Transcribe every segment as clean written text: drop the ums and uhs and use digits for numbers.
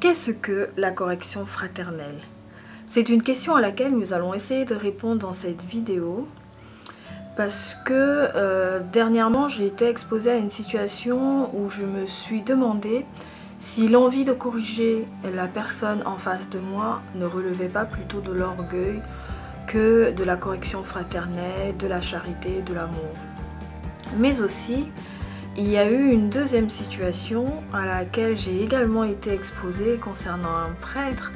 Qu'est-ce que la correction fraternelle? C'est une question à laquelle nous allons essayer de répondre dans cette vidéo parce que dernièrement j'ai été exposée à une situation où je me suis demandé si l'envie de corriger la personne en face de moi ne relevait pas plutôt de l'orgueil que de la correction fraternelle, de la charité, de l'amour. Mais aussi, il y a eu une deuxième situation à laquelle j'ai également été exposée concernant un prêtre.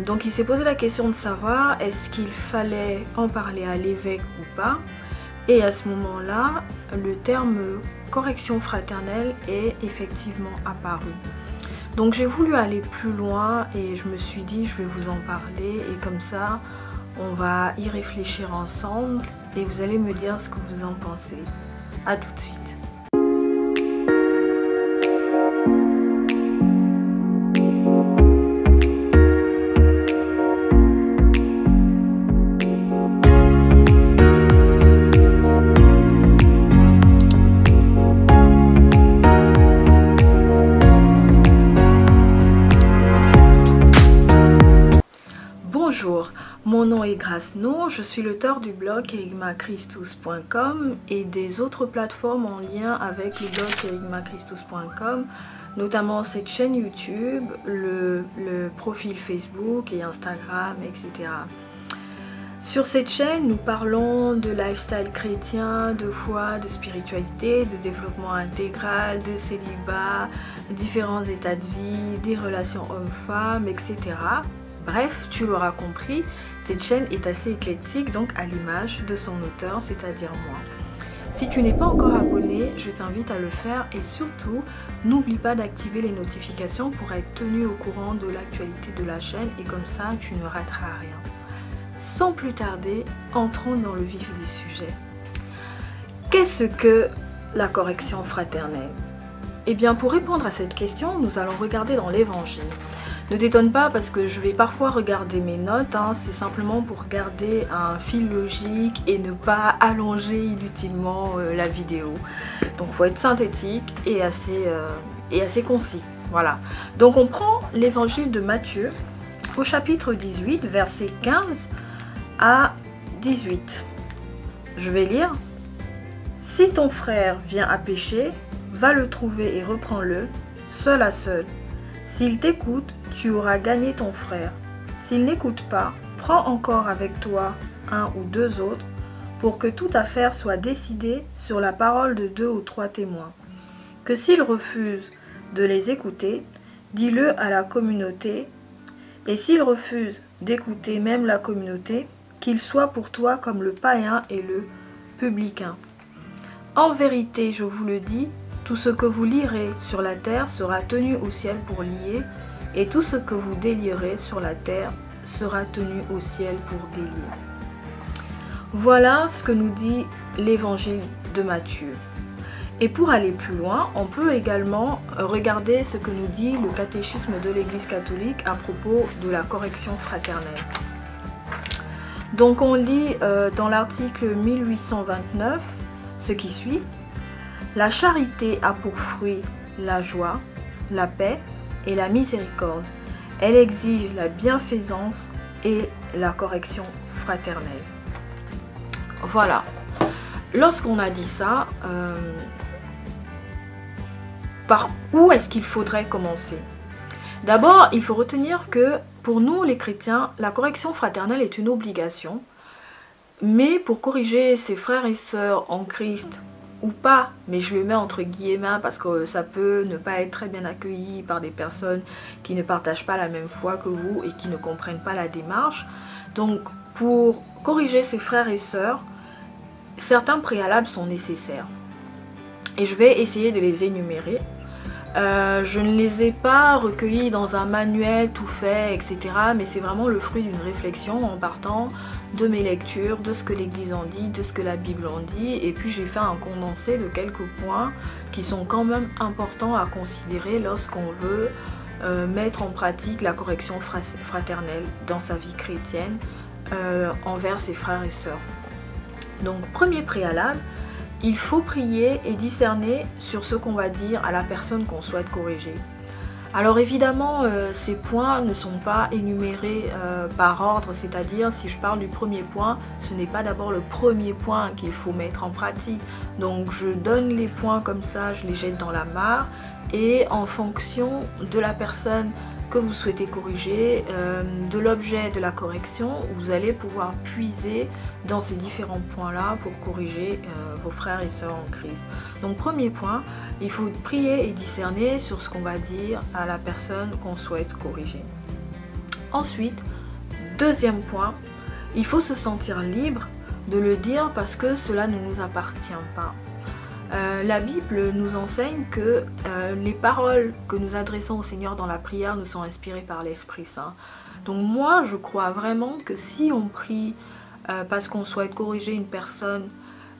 Donc il s'est posé la question de savoir est-ce qu'il fallait en parler à l'évêque ou pas. Et à ce moment-là, le terme correction fraternelle est effectivement apparu. Donc j'ai voulu aller plus loin et je me suis dit je vais vous en parler et comme ça on va y réfléchir ensemble et vous allez me dire ce que vous en pensez. A tout de suite. Bonjour, mon nom est Grace No, je suis l'auteur du blog kerygmachristus.com et des autres plateformes en lien avec le blog kerygmachristus.com, notamment cette chaîne YouTube, le profil Facebook et Instagram, etc. Sur cette chaîne, nous parlons de lifestyle chrétien, de foi, de spiritualité, de développement intégral, de célibat, différents états de vie, des relations hommes-femmes, etc. Bref, tu l'auras compris, cette chaîne est assez éclectique, donc à l'image de son auteur, c'est-à-dire moi. Si tu n'es pas encore abonné, je t'invite à le faire et surtout, n'oublie pas d'activer les notifications pour être tenu au courant de l'actualité de la chaîne et comme ça, tu ne rateras rien. Sans plus tarder, entrons dans le vif du sujet. Qu'est-ce que la correction fraternelle? Eh bien, pour répondre à cette question, nous allons regarder dans l'Évangile. Ne t'étonne pas parce que je vais parfois regarder mes notes, c'est simplement pour garder un fil logique et ne pas allonger inutilement la vidéo. Donc il faut être synthétique et assez concis. Voilà. Donc on prend l'évangile de Matthieu au chapitre 18, versets 15 à 18. Je vais lire. Si ton frère vient à pécher, va le trouver et reprends-le, seul à seul. S'il t'écoute, tu auras gagné ton frère. S'il n'écoute pas, prends encore avec toi un ou deux autres pour que toute affaire soit décidée sur la parole de 2 ou 3 témoins. Que s'il refuse de les écouter, dis-le à la communauté, et s'il refuse d'écouter même la communauté, qu'il soit pour toi comme le païen et le publicain. En vérité, je vous le dis, tout ce que vous lierez sur la terre sera tenu au ciel pour lier, et tout ce que vous délierez sur la terre sera tenu au ciel pour délier. Voilà ce que nous dit l'évangile de Matthieu. Et pour aller plus loin, on peut également regarder ce que nous dit le catéchisme de l'Église catholique à propos de la correction fraternelle. Donc on lit dans l'article 1829 ce qui suit. La charité a pour fruit la joie, la paix et la miséricorde. Elle exige la bienfaisance et la correction fraternelle. Voilà. Lorsqu'on a dit ça, par où est-ce qu'il faudrait commencer? D'abord, il faut retenir que pour nous les chrétiens, la correction fraternelle est une obligation. Mais pour corriger ses frères et sœurs en Christ, ou pas, mais je le mets entre guillemets parce que ça peut ne pas être très bien accueilli par des personnes qui ne partagent pas la même foi que vous et qui ne comprennent pas la démarche. Donc pour corriger ses frères et sœurs, certains préalables sont nécessaires. Et je vais essayer de les énumérer. Je ne les ai pas recueillis dans un manuel tout fait, etc. Mais c'est vraiment le fruit d'une réflexion en partant de mes lectures, de ce que l'Église en dit, de ce que la Bible en dit. Et puis j'ai fait un condensé de quelques points qui sont quand même importants à considérer lorsqu'on veut mettre en pratique la correction fraternelle dans sa vie chrétienne envers ses frères et sœurs. Donc premier préalable, il faut prier et discerner sur ce qu'on va dire à la personne qu'on souhaite corriger. Alors évidemment, ces points ne sont pas énumérés par ordre, c'est-à-dire si je parle du premier point, ce n'est pas d'abord le premier point qu'il faut mettre en pratique. Donc je donne les points comme ça, je les jette dans la mare et en fonction de la personne que vous souhaitez corriger, de l'objet de la correction, vous allez pouvoir puiser dans ces différents points-là pour corriger vos frères et sœurs en Christ. Donc premier point, il faut prier et discerner sur ce qu'on va dire à la personne qu'on souhaite corriger. Ensuite, deuxième point, il faut se sentir libre de le dire parce que cela ne nous appartient pas. La Bible nous enseigne que les paroles que nous adressons au Seigneur dans la prière nous sont inspirées par l'Esprit Saint. Donc moi, je crois vraiment que si on prie parce qu'on souhaite corriger une personne,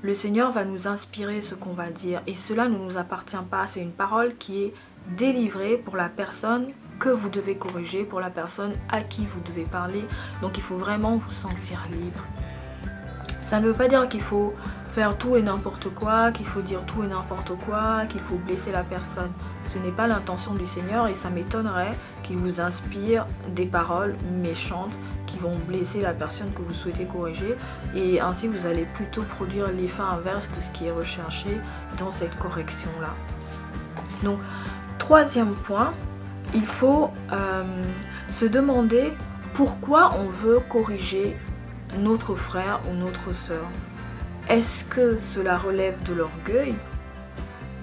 le Seigneur va nous inspirer ce qu'on va dire. Et cela ne nous appartient pas. C'est une parole qui est délivrée pour la personne que vous devez corriger, pour la personne à qui vous devez parler. Donc il faut vraiment vous sentir libre. Ça ne veut pas dire qu'il faut faire tout et n'importe quoi, qu'il faut dire tout et n'importe quoi, qu'il faut blesser la personne. Ce n'est pas l'intention du Seigneur et ça m'étonnerait qu'il vous inspire des paroles méchantes qui vont blesser la personne que vous souhaitez corriger et ainsi vous allez plutôt produire l'effet inverse de ce qui est recherché dans cette correction-là. Donc, troisième point, il faut se demander pourquoi on veut corriger notre frère ou notre sœur. Est-ce que cela relève de l'orgueil?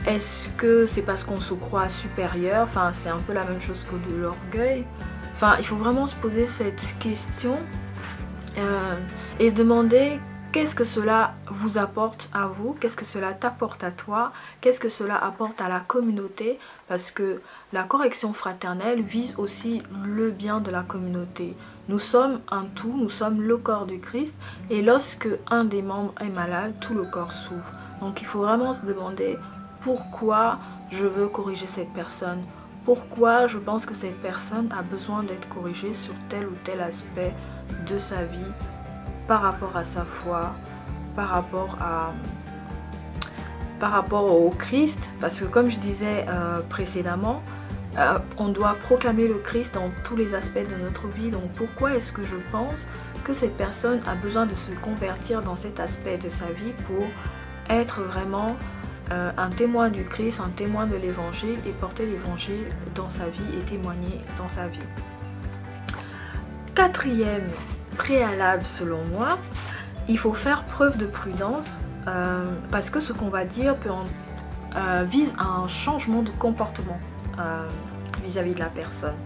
Est-ce que c'est parce qu'on se croit supérieur? Enfin, c'est un peu la même chose que de l'orgueil. Enfin, il faut vraiment se poser cette question et se demander qu'est-ce que cela vous apporte à vous, qu'est-ce que cela t'apporte à toi, qu'est-ce que cela apporte à la communauté, parce que la correction fraternelle vise aussi le bien de la communauté. Nous sommes un tout, nous sommes le corps du Christ et lorsque un des membres est malade, tout le corps souffre. Donc il faut vraiment se demander pourquoi je veux corriger cette personne, pourquoi je pense que cette personne a besoin d'être corrigée sur tel ou tel aspect de sa vie, par rapport à sa foi, par rapport au Christ, parce que comme je disais précédemment, on doit proclamer le Christ dans tous les aspects de notre vie. Donc pourquoi est-ce que je pense que cette personne a besoin de se convertir dans cet aspect de sa vie pour être vraiment un témoin du Christ, un témoin de l'évangile et porter l'évangile dans sa vie et témoigner dans sa vie. Quatrième préalable selon moi, il faut faire preuve de prudence parce que ce qu'on va dire vise à un changement de comportement vis-à-vis de la personne.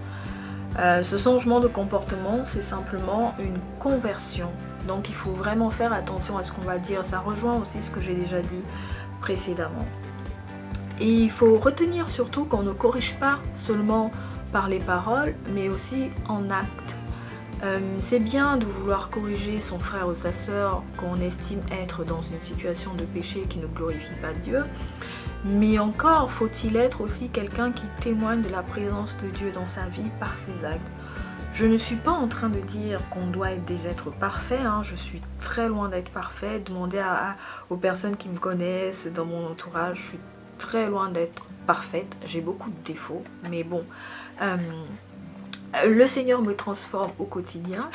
Ce changement de comportement, c'est simplement une conversion. Donc il faut vraiment faire attention à ce qu'on va dire. Ça rejoint aussi ce que j'ai déjà dit précédemment. Et il faut retenir surtout qu'on ne corrige pas seulement par les paroles, mais aussi en actes. C'est bien de vouloir corriger son frère ou sa sœur qu'on estime être dans une situation de péché qui ne glorifie pas Dieu. Mais encore faut-il être aussi quelqu'un qui témoigne de la présence de Dieu dans sa vie par ses actes. Je ne suis pas en train de dire qu'on doit être des êtres parfaits, hein. Je suis très loin d'être parfait. Demandez aux personnes qui me connaissent dans mon entourage, je suis très loin d'être parfaite. J'ai beaucoup de défauts, mais bon, le Seigneur me transforme au quotidien.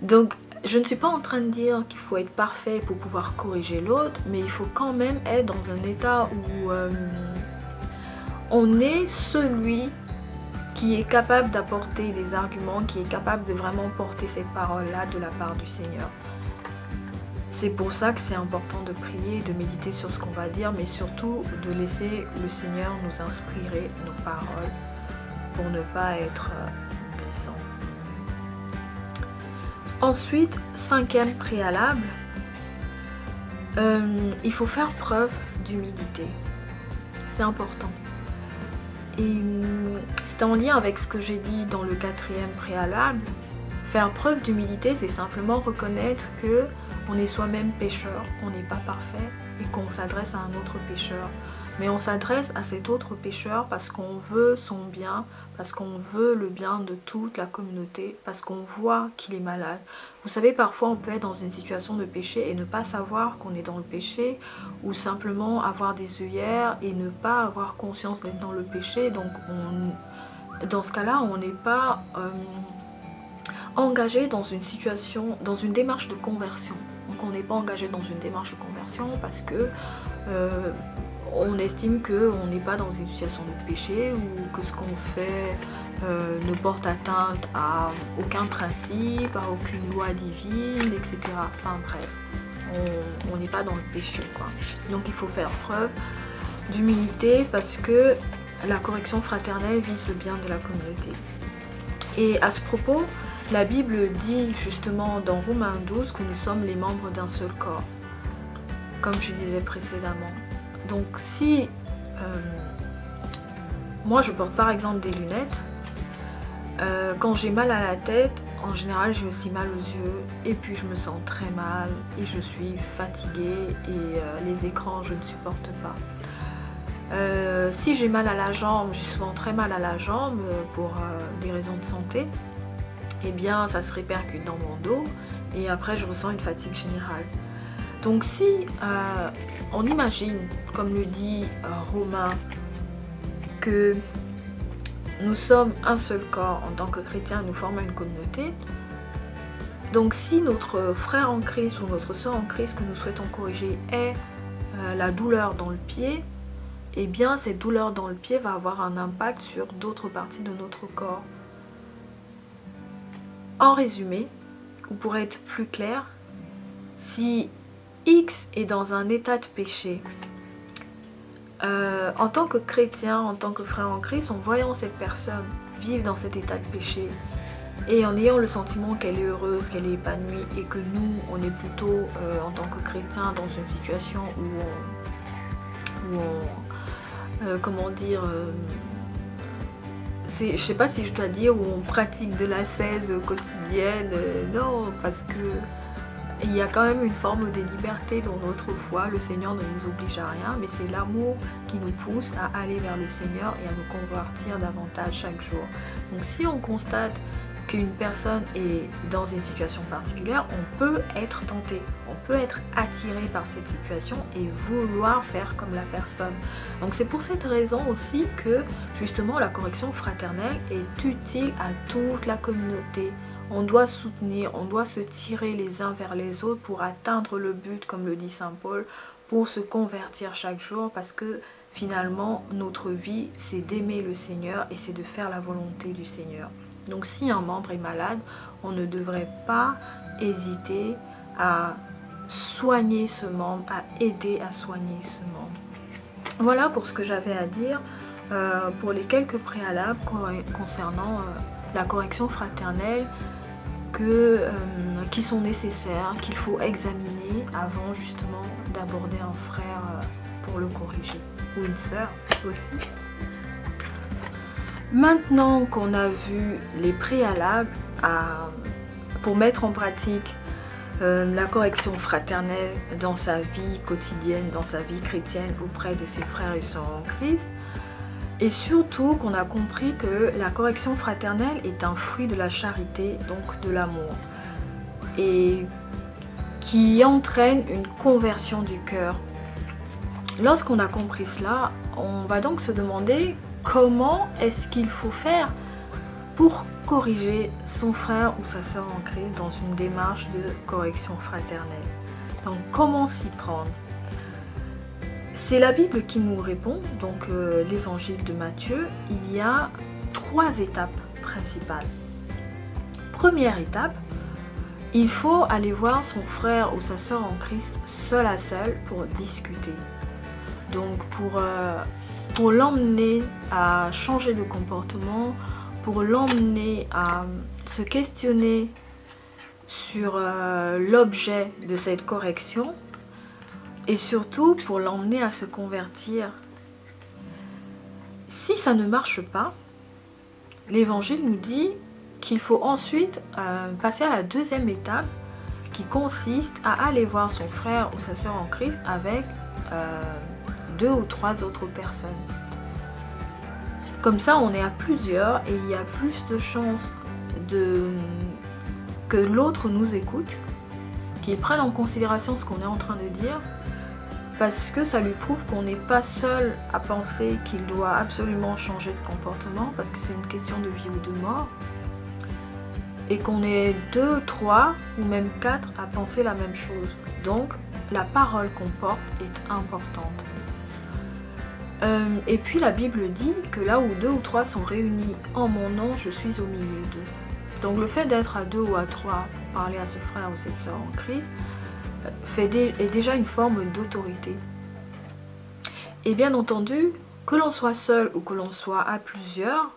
Donc je ne suis pas en train de dire qu'il faut être parfait pour pouvoir corriger l'autre, mais il faut quand même être dans un état où on est celui qui est capable d'apporter des arguments, qui est capable de vraiment porter cette parole-là de la part du Seigneur. C'est pour ça que c'est important de prier, de méditer sur ce qu'on va dire, mais surtout de laisser le Seigneur nous inspirer nos paroles pour ne pas être blessant. Ensuite, cinquième préalable, il faut faire preuve d'humilité. C'est important. Et c'est en lien avec ce que j'ai dit dans le quatrième préalable. Faire preuve d'humilité, c'est simplement reconnaître que on est soi-même pécheur, on n'est pas parfait et qu'on s'adresse à un autre pécheur. mais on s'adresse à cet autre pécheur parce qu'on veut son bien, parce qu'on veut le bien de toute la communauté, parce qu'on voit qu'il est malade. Vous savez, parfois on peut être dans une situation de péché et ne pas savoir qu'on est dans le péché, ou simplement avoir des œillères et ne pas avoir conscience d'être dans le péché. Donc dans ce cas-là, on n'est pas engagé dans une situation, dans une démarche de conversion. Donc on n'est pas engagé dans une démarche de conversion parce que on estime qu'on n'est pas dans une situation de péché, ou que ce qu'on fait ne porte atteinte à aucun principe, à aucune loi divine, etc. Enfin bref, on n'est pas dans le péché, quoi. Donc il faut faire preuve d'humilité parce que la correction fraternelle vise le bien de la communauté. Et à ce propos, la Bible dit justement dans Romains 12 que nous sommes les membres d'un seul corps, comme je disais précédemment. Donc si moi je porte par exemple des lunettes, quand j'ai mal à la tête, en général j'ai aussi mal aux yeux, et puis je me sens très mal et je suis fatiguée, et les écrans je ne supporte pas. Si j'ai mal à la jambe, j'ai souvent très mal à la jambe pour des raisons de santé, et bien ça se répercute dans mon dos et après je ressens une fatigue générale. Donc si on imagine, comme le dit Romain, que nous sommes un seul corps en tant que chrétiens, nous formons une communauté. Donc si notre frère en Christ ou notre soeur en Christ que nous souhaitons corriger est la douleur dans le pied, eh bien cette douleur dans le pied va avoir un impact sur d'autres parties de notre corps. En résumé, ou pour être plus clair, si X est dans un état de péché, en tant que chrétien, en tant que frère en Christ, en voyant cette personne vivre dans cet état de péché et en ayant le sentiment qu'elle est heureuse, qu'elle est épanouie, et que nous, on est plutôt en tant que chrétien dans une situation où on comment dire, je sais pas si je dois dire où on pratique de l'ascèse quotidienne, non, parce que il y a quand même une forme de liberté dans notre foi. Le Seigneur ne nous oblige à rien, mais c'est l'amour qui nous pousse à aller vers le Seigneur et à nous convertir davantage chaque jour. Donc si on constate qu'une personne est dans une situation particulière, on peut être tenté, on peut être attiré par cette situation et vouloir faire comme la personne. Donc c'est pour cette raison aussi que justement la correction fraternelle est utile à toute la communauté. On doit soutenir, on doit se tirer les uns vers les autres pour atteindre le but, comme le dit Saint Paul, pour se convertir chaque jour, parce que finalement notre vie c'est d'aimer le Seigneur et c'est de faire la volonté du Seigneur. Donc si un membre est malade, on ne devrait pas hésiter à soigner ce membre, à aider à soigner ce membre. Voilà pour ce que j'avais à dire pour les quelques préalables concernant la correction fraternelle qui sont nécessaires, qu'il faut examiner avant justement d'aborder un frère pour le corriger, ou une sœur aussi. Maintenant qu'on a vu les préalables pour mettre en pratique la correction fraternelle dans sa vie quotidienne, dans sa vie chrétienne auprès de ses frères et sœurs en Christ, et surtout qu'on a compris que la correction fraternelle est un fruit de la charité, donc de l'amour, et qui entraîne une conversion du cœur. Lorsqu'on a compris cela, on va donc se demander comment est-ce qu'il faut faire pour corriger son frère ou sa sœur en Christ dans une démarche de correction fraternelle. Donc comment s'y prendre? C'est la Bible qui nous répond, donc l'évangile de Matthieu. Il y a 3 étapes principales. Première étape, il faut aller voir son frère ou sa sœur en Christ seul à seul pour discuter. Donc pour l'emmener à changer de comportement, pour l'emmener à se questionner sur l'objet de cette correction, et surtout pour l'emmener à se convertir. Si ça ne marche pas, l'évangile nous dit qu'il faut ensuite passer à la deuxième étape, qui consiste à aller voir son frère ou sa sœur en Christ avec 2 ou 3 autres personnes. Comme ça, on est à plusieurs et il y a plus de chances que l'autre nous écoute, qu'il prenne en considération ce qu'on est en train de dire, parce que ça lui prouve qu'on n'est pas seul à penser qu'il doit absolument changer de comportement, parce que c'est une question de vie ou de mort, et qu'on est 2, 3 ou même 4 à penser la même chose. Donc, la parole qu'on porte est importante. Et puis la Bible dit que là où 2 ou 3 sont réunis en mon nom, je suis au milieu d'eux. Donc le fait d'être à 2 ou à 3 pour parler à ce frère ou cette soeur en Christ est déjà une forme d'autorité. Et bien entendu, que l'on soit seul ou que l'on soit à plusieurs,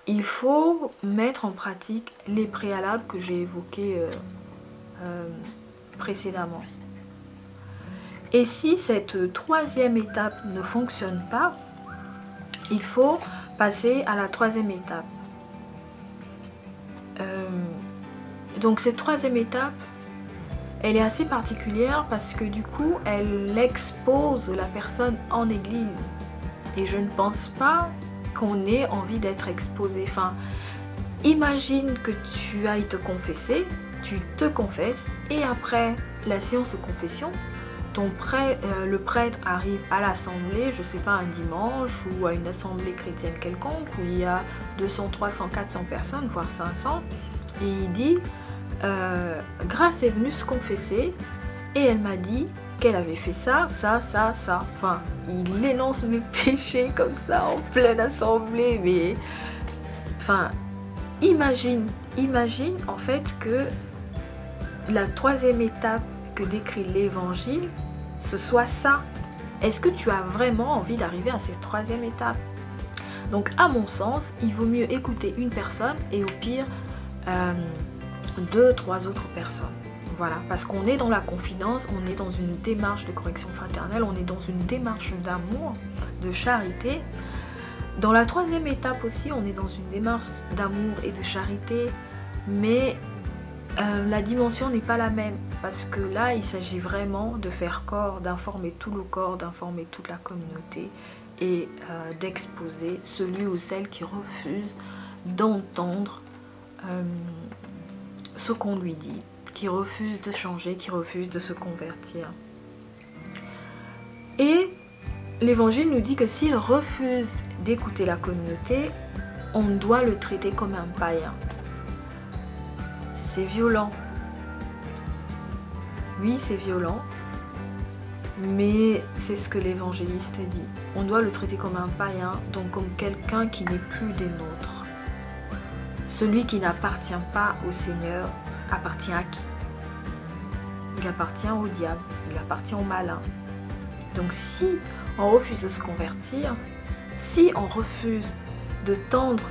il faut mettre en pratique les préalables que j'ai évoqués précédemment. Et si cette troisième étape ne fonctionne pas, il faut passer à la troisième étape. Donc cette troisième étape, elle est assez particulière parce que du coup, elle expose la personne en église. Et je ne pense pas qu'on ait envie d'être exposé. Enfin, imagine que tu ailles te confesser, tu te confesses et après la séance de confession, le prêtre arrive à l'assemblée, je ne sais pas, un dimanche ou à une assemblée chrétienne quelconque où il y a 200, 300, 400 personnes, voire 500, et il dit Grace est venue se confesser et elle m'a dit qu'elle avait fait ça, ça, ça, ça. Enfin, il énonce mes péchés comme ça en pleine assemblée, mais enfin, imagine en fait que la troisième étape que décrit l'évangile, ce soit ça. Est-ce que tu as vraiment envie d'arriver à cette troisième étape? Donc à mon sens, il vaut mieux écouter une personne et au pire 2, 3 autres personnes. Voilà, parce qu'on est dans la confidence, on est dans une démarche de correction fraternelle, on est dans une démarche d'amour, de charité. Dans la troisième étape aussi, on est dans une démarche d'amour et de charité, mais la dimension n'est pas la même, parce que là il s'agit vraiment de faire corps, d'informer tout le corps, d'informer toute la communauté et d'exposer celui ou celle qui refuse d'entendre ce qu'on lui dit, qui refuse de changer, qui refuse de se convertir. Et l'évangile nous dit que s'il refuse d'écouter la communauté, on doit le traiter comme un païen. C'est violent. Oui, c'est violent, mais c'est ce que l'évangéliste dit. On doit le traiter comme un païen, donc comme quelqu'un qui n'est plus des nôtres. Celui qui n'appartient pas au Seigneur appartient à qui? Il appartient au diable, il appartient au malin. Donc si on refuse de se convertir, si on refuse de tendre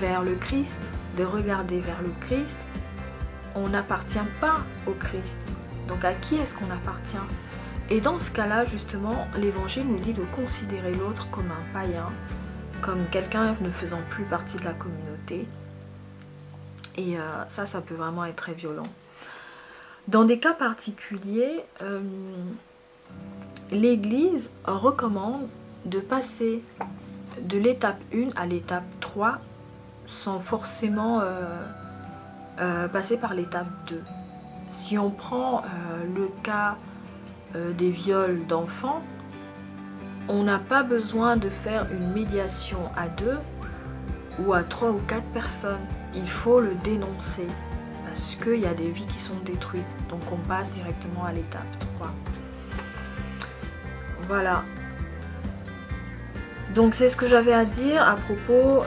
vers le Christ, de regarder vers le Christ, on n'appartient pas au Christ. Donc à qui est-ce qu'on appartient? Et dans ce cas-là, justement, l'évangile nous dit de considérer l'autre comme un païen, comme quelqu'un ne faisant plus partie de la communauté. Et ça peut vraiment être très violent. Dans des cas particuliers, l'Église recommande de passer de l'étape 1 à l'étape 3 sans forcément passer par l'étape 2. Si on prend le cas des viols d'enfants, on n'a pas besoin de faire une médiation à 2 ou à 3 ou 4 personnes. Il faut le dénoncer parce qu'il y a des vies qui sont détruites. Donc on passe directement à l'étape 3. Voilà. Donc c'est ce que j'avais à dire à propos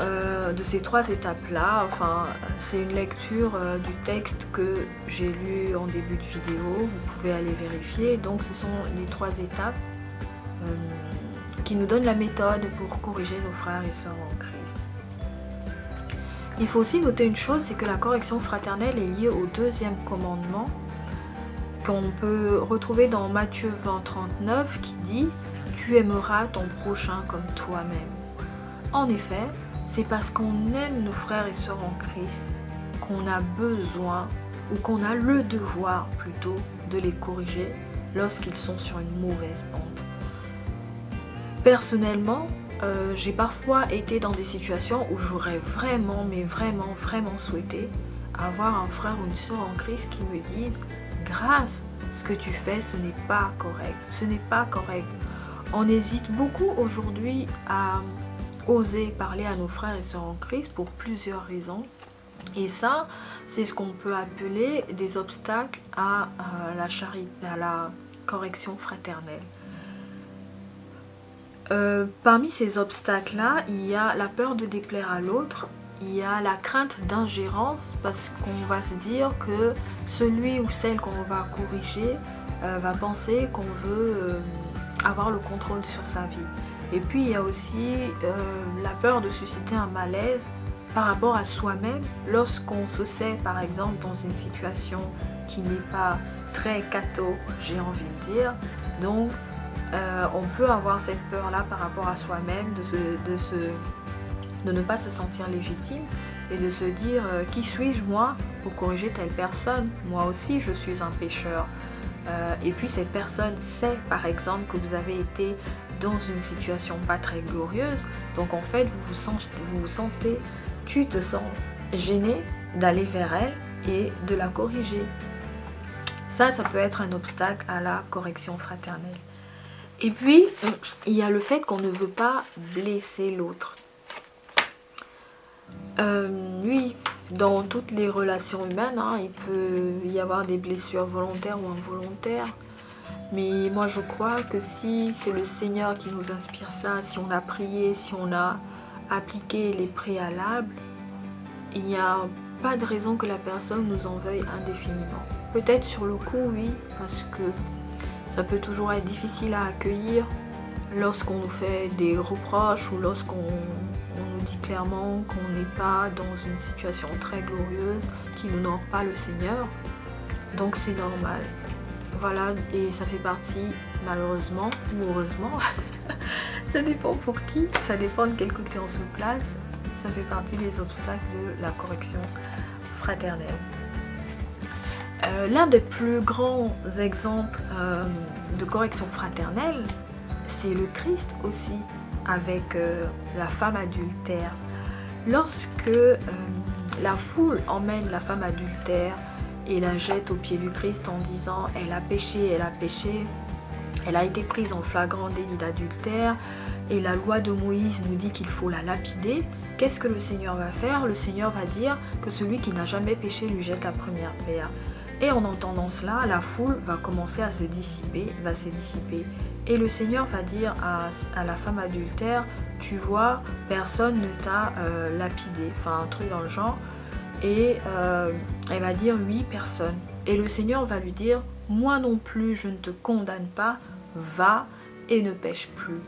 de ces 3 étapes-là. Enfin, c'est une lecture du texte que j'ai lu en début de vidéo. Vous pouvez aller vérifier. Donc ce sont les 3 étapes qui nous donnent la méthode pour corriger nos frères et sœurs en Christ. Il faut aussi noter une chose, c'est que la correction fraternelle est liée au 2e commandement qu'on peut retrouver dans Matthieu 20:39 qui dit « Tu aimeras ton prochain comme toi-même ». En effet, c'est parce qu'on aime nos frères et sœurs en Christ qu'on a besoin, ou qu'on a le devoir plutôt, de les corriger lorsqu'ils sont sur une mauvaise pente. Personnellement, j'ai parfois été dans des situations où j'aurais vraiment, mais vraiment, vraiment souhaité avoir un frère ou une soeur en Christ qui me dise « Grâce, ce que tu fais, ce n'est pas correct, ce n'est pas correct ». On hésite beaucoup aujourd'hui à oser parler à nos frères et sœurs en Christ pour plusieurs raisons. Et ça, c'est ce qu'on peut appeler des obstacles à la correction fraternelle. Parmi ces obstacles-là, il y a la peur de déplaire à l'autre, il y a la crainte d'ingérence parce qu'on va se dire que celui ou celle qu'on va corriger va penser qu'on veut avoir le contrôle sur sa vie. Et puis il y a aussi la peur de susciter un malaise par rapport à soi-même lorsqu'on se sait par exemple dans une situation qui n'est pas très catho, j'ai envie de dire. Donc on peut avoir cette peur-là par rapport à soi-même, de ne pas se sentir légitime et de se dire qui suis-je moi pour corriger telle personne? Moi aussi je suis un pécheur. Et puis cette personne sait par exemple que vous avez été dans une situation pas très glorieuse, donc en fait vous vous sentez, tu te sens gêné d'aller vers elle et de la corriger. Ça peut être un obstacle à la correction fraternelle. Et puis il y a le fait qu'on ne veut pas blesser l'autre. Oui, dans toutes les relations humaines, hein, il peut y avoir des blessures volontaires ou involontaires. Mais moi je crois que si c'est le Seigneur qui nous inspire ça, si on a prié, si on a appliqué les préalables, il n'y a pas de raison que la personne nous en veuille indéfiniment. Peut-être sur le coup, oui, parce que ça peut toujours être difficile à accueillir lorsqu'on nous fait des reproches ou lorsqu'on nous dit clairement qu'on n'est pas dans une situation très glorieuse, qui n'honore pas le Seigneur. Donc c'est normal. Voilà, et ça fait partie, malheureusement ou heureusement, ça dépend pour qui, ça dépend de quel côté on se place, ça fait partie des obstacles de la correction fraternelle. L'un des plus grands exemples de correction fraternelle, c'est le Christ aussi, avec la femme adultère. Lorsque la foule emmène la femme adultère et la jette aux pieds du Christ en disant « elle a péché, elle a été prise en flagrant délit d'adultère et la loi de Moïse nous dit qu'il faut la lapider », qu'est-ce que le Seigneur va faire? Le Seigneur va dire que celui qui n'a jamais péché lui jette la première pierre. Et en entendant cela, la foule va commencer à se dissiper, Et le Seigneur va dire à la femme adultère, tu vois, personne ne t'a lapidé, enfin un truc dans le genre. Et elle va dire oui, personne. Et le Seigneur va lui dire, moi non plus je ne te condamne pas, va et ne pêche plus.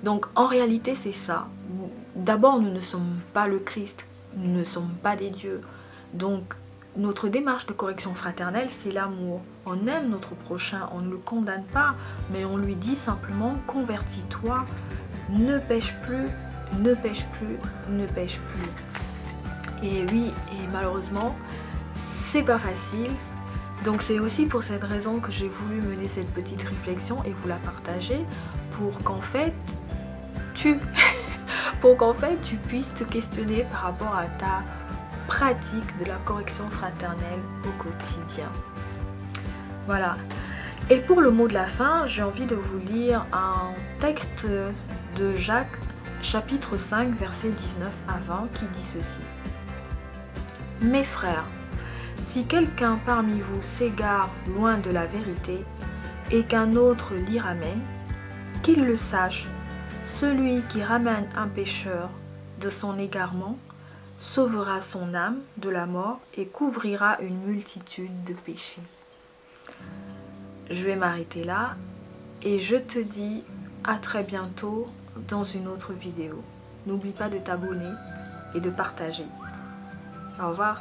Donc en réalité c'est ça. D'abord nous ne sommes pas le Christ, nous ne sommes pas des dieux. Donc notre démarche de correction fraternelle c'est l'amour. On aime notre prochain, on ne le condamne pas, mais on lui dit simplement convertis-toi, ne pêche plus, ne pêche plus, ne pêche plus. Et oui, et malheureusement, c'est pas facile. Donc c'est aussi pour cette raison que j'ai voulu mener cette petite réflexion et vous la partager pour qu'en fait, tu puisses te questionner par rapport à ta pratique de la correction fraternelle au quotidien. Voilà. Et pour le mot de la fin, j'ai envie de vous lire un texte de Jacques, chapitre 5, versets 19 à 20, qui dit ceci. Mes frères, si quelqu'un parmi vous s'égare loin de la vérité et qu'un autre l'y ramène, qu'il le sache, celui qui ramène un pécheur de son égarement sauvera son âme de la mort et couvrira une multitude de péchés. Je vais m'arrêter là et je te dis à très bientôt dans une autre vidéo. N'oublie pas de t'abonner et de partager. Au revoir.